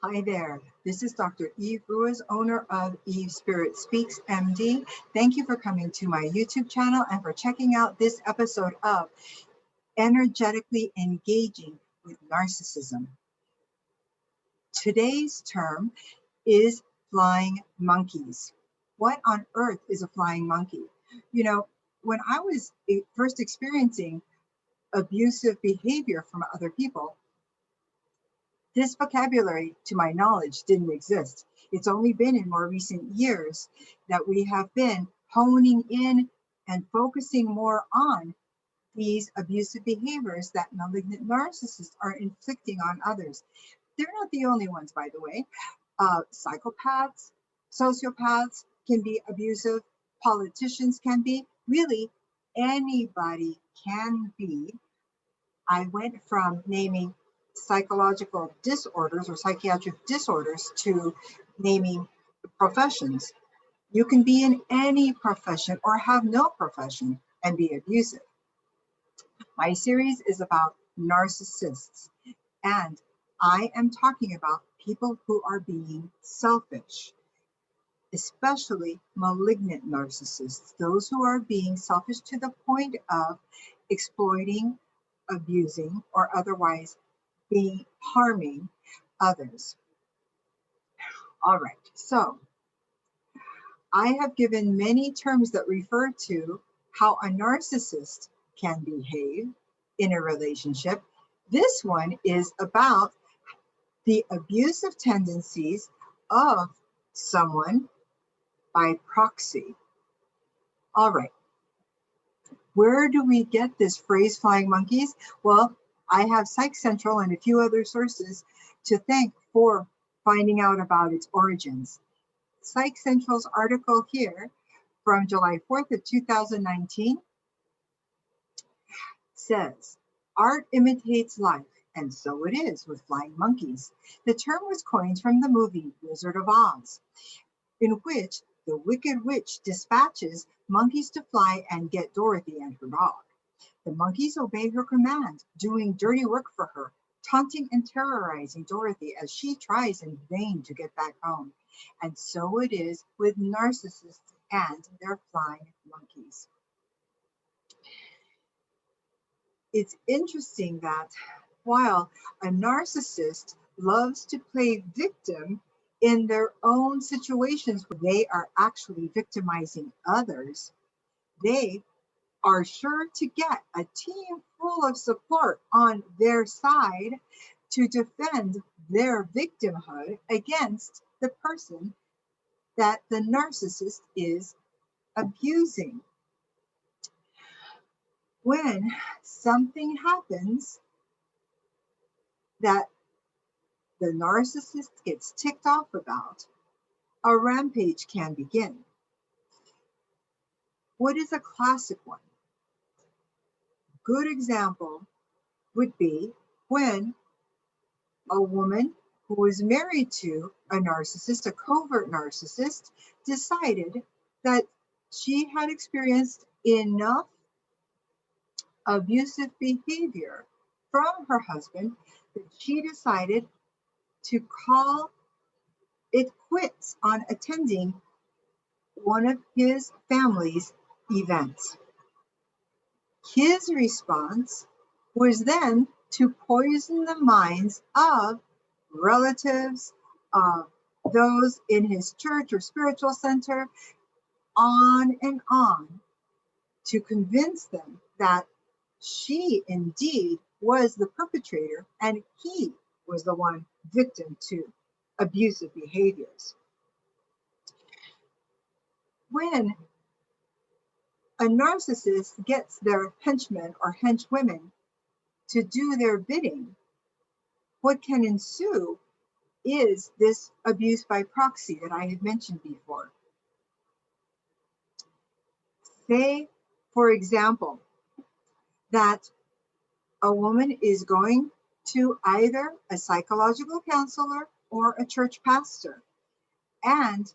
Hi there, this is Dr. Eve Ruiz, owner of SpiritSpeaks MD. Thank you for coming to my YouTube channel and for checking out this episode of Energetically Engaging with Narcissism. Today's term is flying monkeys. What on earth is a flying monkey? You know, when I was first experiencing abusive behavior from other people, this vocabulary, to my knowledge, didn't exist. It's only been in more recent years that we have been honing in and focusing more on these abusive behaviors that malignant narcissists are inflicting on others. They're not the only ones, by the way. Psychopaths, sociopaths can be abusive, politicians can be, really anybody can be. I went from naming psychological disorders or psychiatric disorders to naming professions. You can be in any profession or have no profession and be abusive. My series is about narcissists, and I am talking about people who are being selfish, especially malignant narcissists, those who are being selfish to the point of exploiting, abusing, or otherwise harming others. All right, so I have given many terms that refer to how a narcissist can behave in a relationship. This one is about the abusive tendencies of someone by proxy. All right, where do we get this phrase flying monkeys? Well, I have Psych Central and a few other sources to thank for finding out about its origins. Psych Central's article here from July 4th of 2019 says, art imitates life, and so it is with flying monkeys. The term was coined from the movie Wizard of Oz, in which the Wicked Witch dispatches monkeys to fly and get Dorothy and her dog. The monkeys obey her commands, doing dirty work for her, taunting and terrorizing Dorothy as she tries in vain to get back home. And so it is with narcissists and their flying monkeys. It's interesting that while a narcissist loves to play victim in their own situations where they are actually victimizing others, they are sure to get a team full of support on their side to defend their victimhood against the person that the narcissist is abusing. When something happens that the narcissist gets ticked off about, a rampage can begin. What is a classic one? Good example would be when a woman who was married to a narcissist, a covert narcissist, decided that she had experienced enough abusive behavior from her husband that she decided to call it quits on attending one of his family's events. His response was then to poison the minds of relatives, of those in his church or spiritual center, on and on, to convince them that she indeed was the perpetrator and he was the one victim to abusive behaviors. When a narcissist gets their henchmen or henchwomen to do their bidding, what can ensue is this abuse by proxy that I had mentioned before. Say, for example, that a woman is going to either a psychological counselor or a church pastor and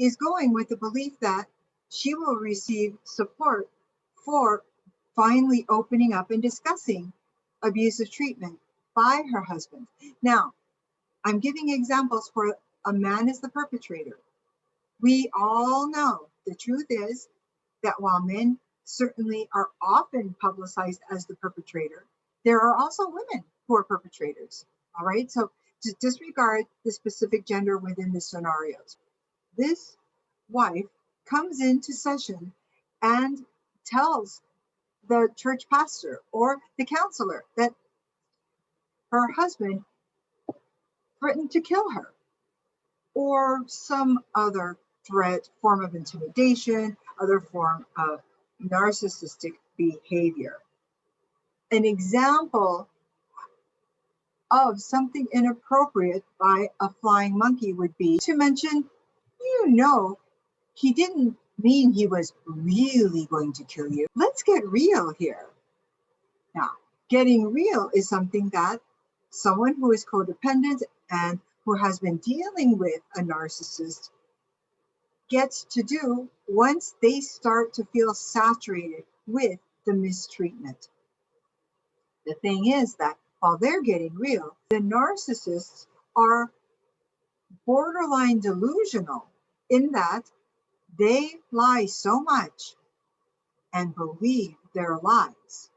is going with the belief that she will receive support for finally opening up and discussing abusive treatment by her husband. Now, I'm giving examples for a man is the perpetrator. We all know the truth is that while men certainly are often publicized as the perpetrator, there are also women who are perpetrators. All right, so to disregard the specific gender within the scenarios. This wife comes into session and tells the church pastor or the counselor that her husband threatened to kill her, or some other threat, form of intimidation, other form of narcissistic behavior. An example of something inappropriate by a flying monkey would be to mention, he didn't mean he was really going to kill you. Let's get real here. Now, getting real is something that someone who is codependent and who has been dealing with a narcissist gets to do once they start to feel saturated with the mistreatment. The thing is that while they're getting real, the narcissists are borderline delusional in that they lie so much and believe their lies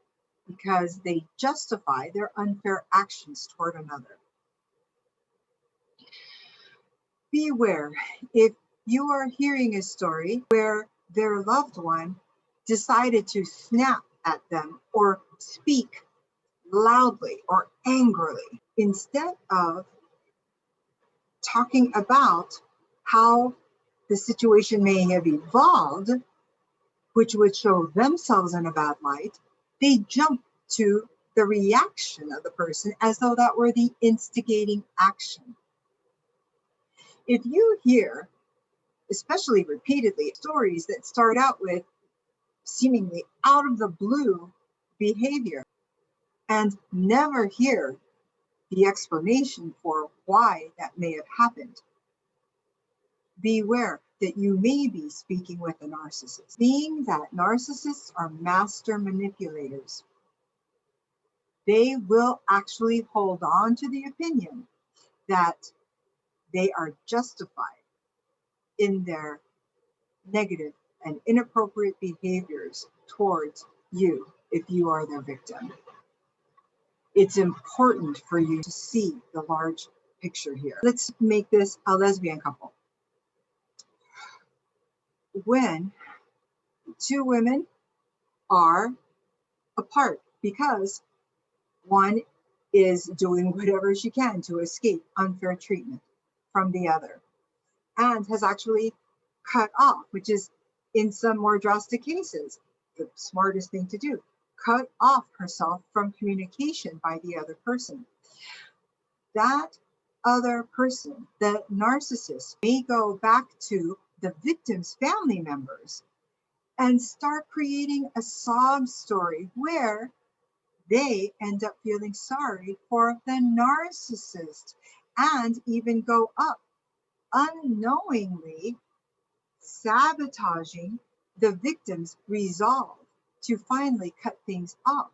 because they justify their unfair actions toward another. Beware if you are hearing a story where their loved one decided to snap at them or speak loudly or angrily instead of talking about how the situation may have evolved, which would show themselves in a bad light, they jump to the reaction of the person as though that were the instigating action. If you hear, especially repeatedly, stories that start out with seemingly out of the blue behavior and never hear the explanation for why that may have happened, beware that you may be speaking with a narcissist. Being that narcissists are master manipulators, they will actually hold on to the opinion that they are justified in their negative and inappropriate behaviors towards you if you are their victim. It's important for you to see the large picture here. Let's make this a lesbian couple. When two women are apart because one is doing whatever she can to escape unfair treatment from the other and has actually cut off, which is in some more drastic cases the smartest thing to do, cut off herself from communication by the other person. That other person, the narcissist, may go back to the victim's family members and start creating a sob story where they end up feeling sorry for the narcissist and even go up unknowingly sabotaging the victim's resolve to finally cut things off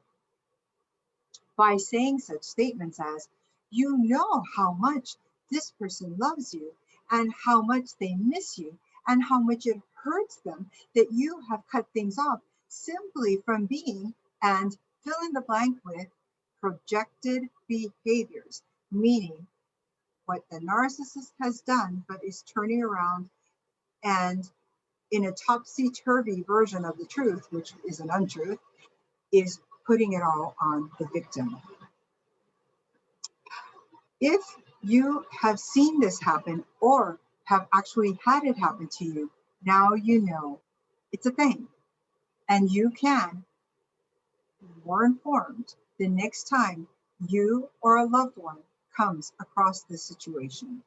by saying such statements as, you know how much this person loves you and how much they miss you and how much it hurts them that you have cut things off simply from being, and fill in the blank with, projected behaviors, meaning what the narcissist has done but is turning around and in a topsy-turvy version of the truth, which is an untruth, is putting it all on the victim. If you have seen this happen or have actually had it happen to you, now you know it's a thing. And you can be more informed the next time you or a loved one comes across this situation.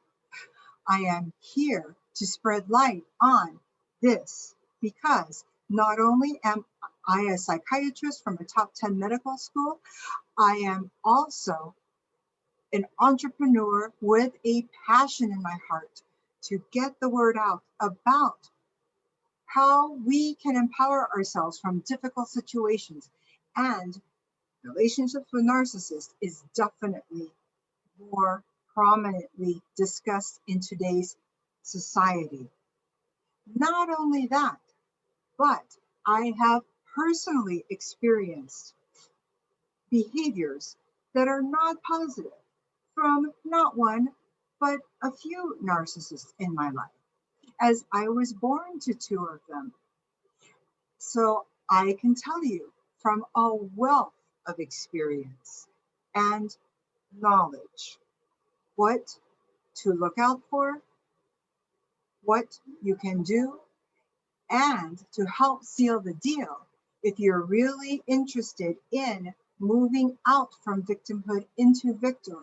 I am here to spread light on this because not only am I a psychiatrist from a top 10 medical school, I am also an entrepreneur with a passion in my heart to get the word out about how we can empower ourselves from difficult situations. And relationships with narcissists is definitely more prominently discussed in today's society. Not only that, but I have personally experienced behaviors that are not positive from not one, but a few narcissists in my life, as I was born to two of them. So I can tell you from a wealth of experience and knowledge what to look out for, what you can do, and to help seal the deal if you're really interested in moving out from victimhood into victor.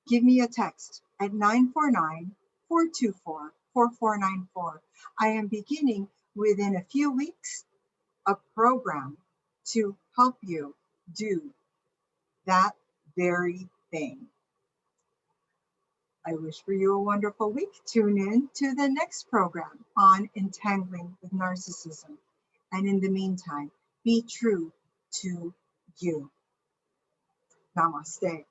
Give me a text at 949-424-4494. I am beginning within a few weeks a program to help you do that very thing. I wish for you a wonderful week. Tune in to the next program on Entangling with Narcissism. And in the meantime, be true to you. Namaste.